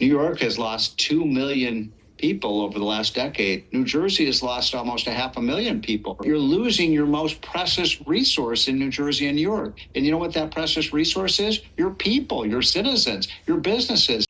New York has lost 2 million people over the last decade. New Jersey has lost almost 500,000 people. You're losing your most precious resource in New Jersey and New York. And you know what that precious resource is? Your people, your citizens, your businesses.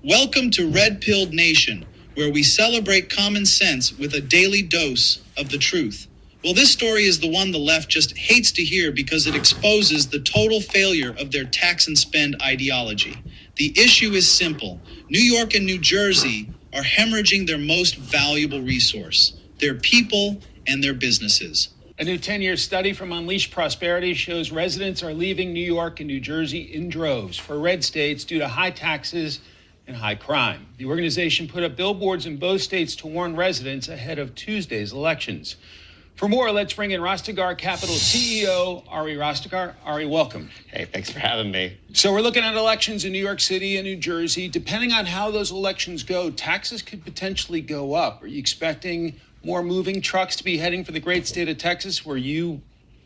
Welcome to Red Pilled Nation, where we celebrate common sense with a daily dose of the truth. Well, this story is the one the left just hates to hear because it exposes the total failure of their tax and spend ideology. The issue is simple. New York and New Jersey are hemorrhaging their most valuable resource, their people and their businesses. A new 10-year study from Unleash Prosperity shows residents are leaving New York and New Jersey in droves for red states due to high taxes and high crime. The organization put up billboards in both states to warn residents ahead of Tuesday's elections. For more, let's bring in Rastegar Capital CEO Ari Rastegar. Ari, welcome. Hey, thanks for having me. So we're looking at elections in New York City and New Jersey. Depending on how those elections go, taxes could potentially go up. Are you expecting more moving trucks to be heading for the great state of Texas, where you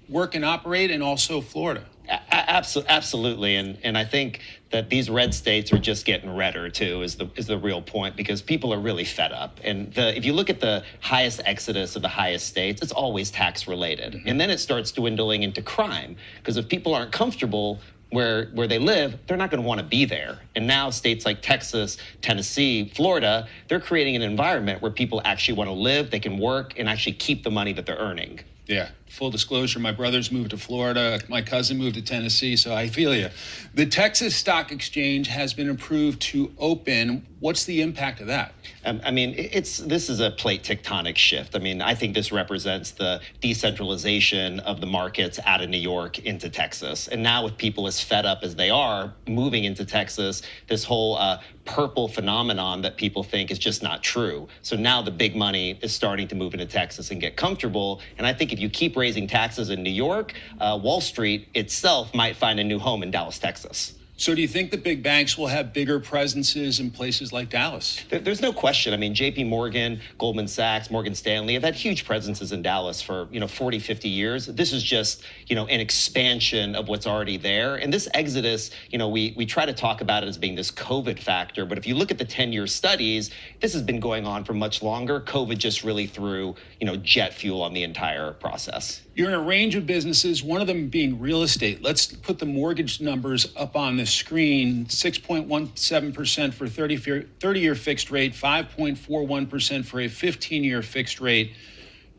work and operate, and also Florida? Absolutely, and I think that these red states are just getting redder too, is the real point, because people are really fed up. And if you look at the highest exodus of the highest states, it's always tax related, and then it starts dwindling into crime, because if people aren't comfortable where they live, they're not going to want to be there. And now states like Texas, Tennessee, Florida, they're creating an environment where people actually want to live, they can work, and actually keep the money that they're earning. Yeah, full disclosure, my brothers moved to Florida, my cousin moved to Tennessee, so I feel you. The Texas Stock Exchange has been approved to open. What's the impact of that? I mean, this is a plate tectonic shift. I mean, I think this represents the decentralization of the markets out of New York into Texas. And now with people as fed up as they are moving into Texas, this whole purple phenomenon that people think is just not true. So now the big money is starting to move into Texas and get comfortable. And I think if you keep raising taxes in New York, Wall Street itself might find a new home in Dallas, Texas. So do you think the big banks will have bigger presences in places like Dallas? There's no question. I mean, JP Morgan, Goldman Sachs, Morgan Stanley have had huge presences in Dallas for, 40, 50 years. This is just, an expansion of what's already there. And this exodus, we try to talk about it as being this COVID factor. But if you look at the 10-year studies, this has been going on for much longer. COVID just really threw, jet fuel on the entire process. You're in a range of businesses, one of them being real estate. Let's put the mortgage numbers up on the screen. 6.17% for 30-year fixed rate, 5.41% for a 15-year fixed rate.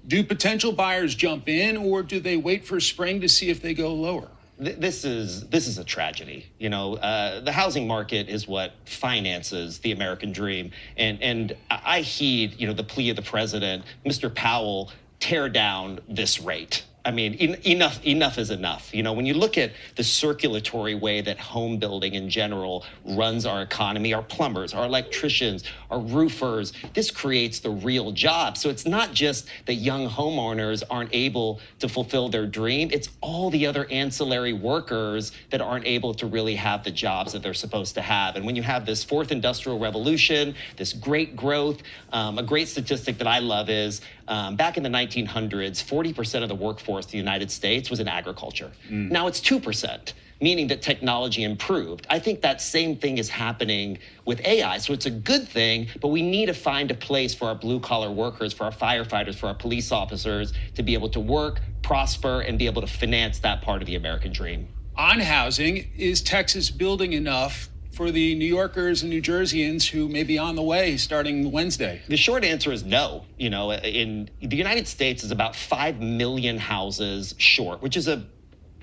Do potential buyers jump in, or do they wait for spring to see if they go lower? This is a tragedy. The housing market is what finances the American dream. And I heed, the plea of the president, Mr. Powell, tear down this rate. I mean, enough is enough. When you look at the circulatory way that home building in general runs our economy, our plumbers, our electricians, our roofers, this creates the real job. So it's not just that young homeowners aren't able to fulfill their dream. It's all the other ancillary workers that aren't able to really have the jobs that they're supposed to have. And when you have this fourth industrial revolution, this great growth, a great statistic that I love is back in the 1900s, 40% of the workforce in the United States was in agriculture. Now it's 2%, meaning that technology improved. I think that same thing is happening with AI. So it's a good thing, but we need to find a place for our blue-collar workers, for our firefighters, for our police officers to be able to work, prosper, and be able to finance that part of the American dream. On housing, is Texas building enough for the New Yorkers and New Jerseyans who may be on the way starting Wednesday? The short answer is no. In the United States is about 5 million houses short, which is a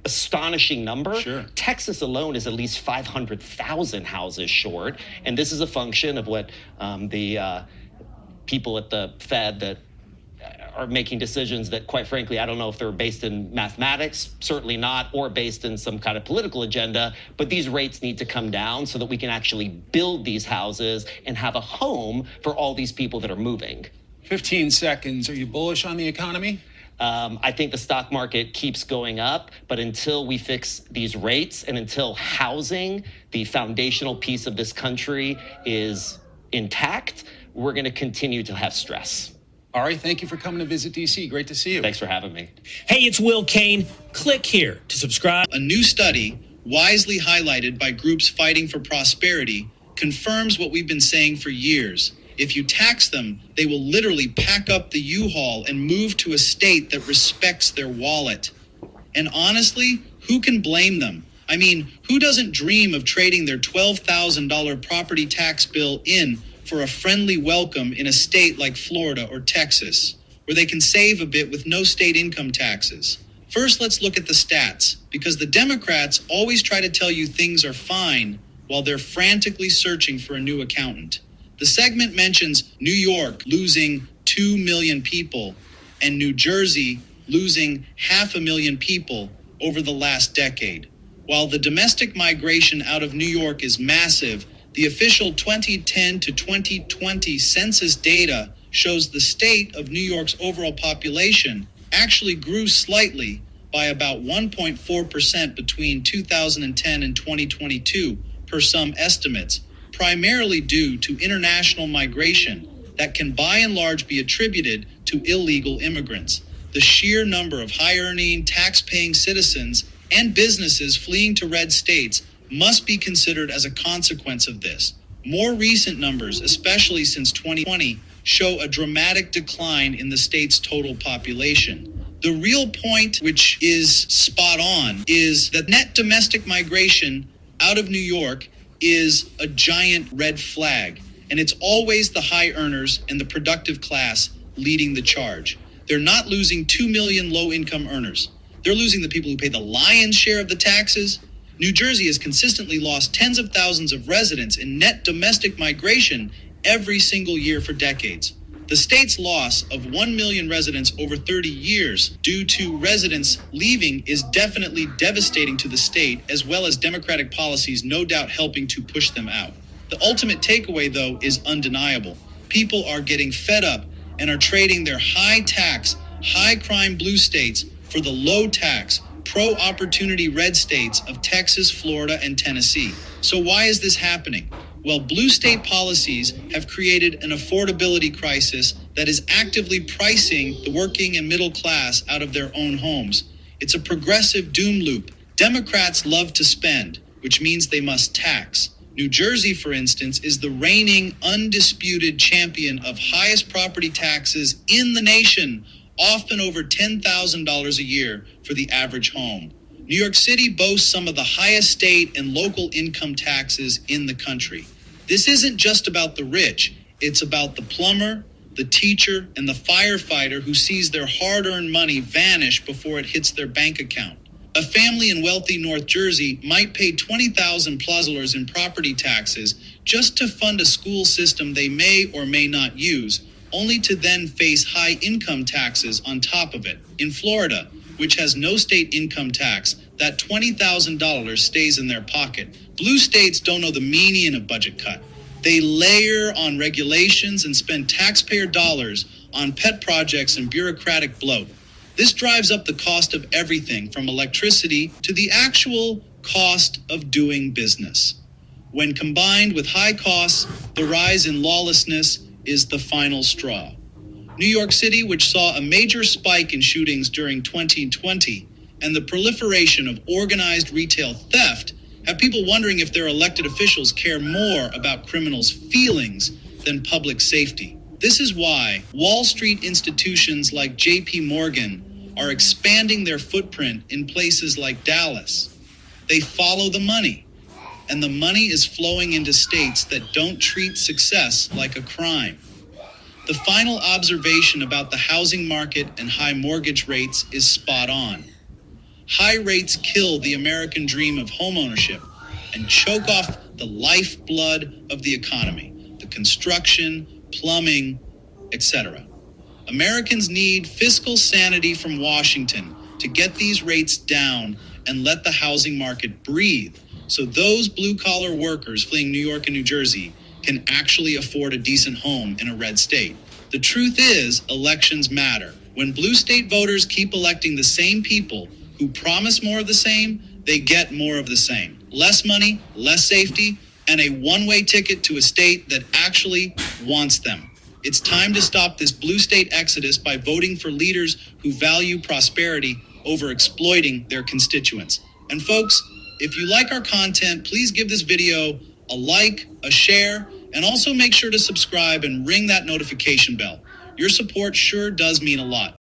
astonishing number. Sure. Texas alone is at least 500,000 houses short. And this is a function of what the people at the Fed that are making decisions that, quite frankly, I don't know if they're based in mathematics, certainly not, or based in some kind of political agenda, but these rates need to come down so that we can actually build these houses and have a home for all these people that are moving. 15 seconds. Are you bullish on the economy? I think the stock market keeps going up, but until we fix these rates and until housing, the foundational piece of this country, is intact, we're going to continue to have stress. Ari, thank you for coming to visit DC. Great to see you. Thanks for having me. Hey, it's Will Kane. Click here to subscribe. A new study wisely highlighted by groups fighting for prosperity, confirms what we've been saying for years. If you tax them, they will literally pack up the U-Haul and move to a state that respects their wallet. And honestly, who can blame them? I mean, who doesn't dream of trading their $12,000 property tax bill in for a friendly welcome in a state like Florida or Texas, where they can save a bit with no state income taxes? First, let's look at the stats, because the Democrats always try to tell you things are fine while they're frantically searching for a new accountant. The segment mentions New York losing 2 million people and New Jersey losing 500,000 people over the last decade. While the domestic migration out of New York is massive, the official 2010 to 2020 census data shows the state of New York's overall population actually grew slightly by about 1.4% between 2010 and 2022, per some estimates, primarily due to international migration that can by and large be attributed to illegal immigrants. The sheer number of high-earning, tax-paying citizens and businesses fleeing to red states must be considered as a consequence of this. More recent numbers, especially since 2020, show a dramatic decline in the state's total population. The real point, which is spot on, is that net domestic migration out of New York is a giant red flag, and it's always the high earners and the productive class leading the charge. They're not losing 2 million low-income earners. They're losing the people who pay the lion's share of the taxes. New Jersey has consistently lost tens of thousands of residents in net domestic migration every single year for decades. The state's loss of 1 million residents over 30 years due to residents leaving is definitely devastating to the state, as well as Democratic policies no doubt helping to push them out. The ultimate takeaway, though, is undeniable. People are getting fed up and are trading their high-tax, high-crime blue states for the low-tax, pro-opportunity red states of Texas, Florida, and Tennessee. So why is this happening? Well, blue state policies have created an affordability crisis that is actively pricing the working and middle class out of their own homes. It's a progressive doom loop. Democrats love to spend, which means they must tax. New Jersey, for instance, is the reigning undisputed champion of highest property taxes in the nation, often over $10,000 a year for the average home. New York City boasts some of the highest state and local income taxes in the country. This isn't just about the rich, it's about the plumber, the teacher, and the firefighter who sees their hard-earned money vanish before it hits their bank account. A family in wealthy North Jersey might pay $20,000 in property taxes just to fund a school system they may or may not use, only to then face high income taxes on top of it. In Florida, which has no state income tax, that $20,000 stays in their pocket. Blue states don't know the meaning of budget cut. They layer on regulations and spend taxpayer dollars on pet projects and bureaucratic bloat. This drives up the cost of everything from electricity to the actual cost of doing business. When combined with high costs, the rise in lawlessness is the final straw. New York City, which saw a major spike in shootings during 2020, and the proliferation of organized retail theft, have people wondering if their elected officials care more about criminals' feelings than public safety. This is why Wall Street institutions like JP Morgan are expanding their footprint in places like Dallas. They follow the money, and the money is flowing into states that don't treat success like a crime. The final observation about the housing market and high mortgage rates is spot on. High rates kill the American dream of homeownership and choke off the lifeblood of the economy, the construction, plumbing, etc. Americans need fiscal sanity from Washington to get these rates down and let the housing market breathe, so those blue-collar workers fleeing New York and New Jersey can actually afford a decent home in a red state. The truth is, elections matter. When blue state voters keep electing the same people who promise more of the same, they get more of the same. Less money, less safety, and a one-way ticket to a state that actually wants them. It's time to stop this blue state exodus by voting for leaders who value prosperity over exploiting their constituents. And folks, If you like our content, please give this video a like, a share, and also make sure to subscribe and ring that notification bell. Your support sure does mean a lot.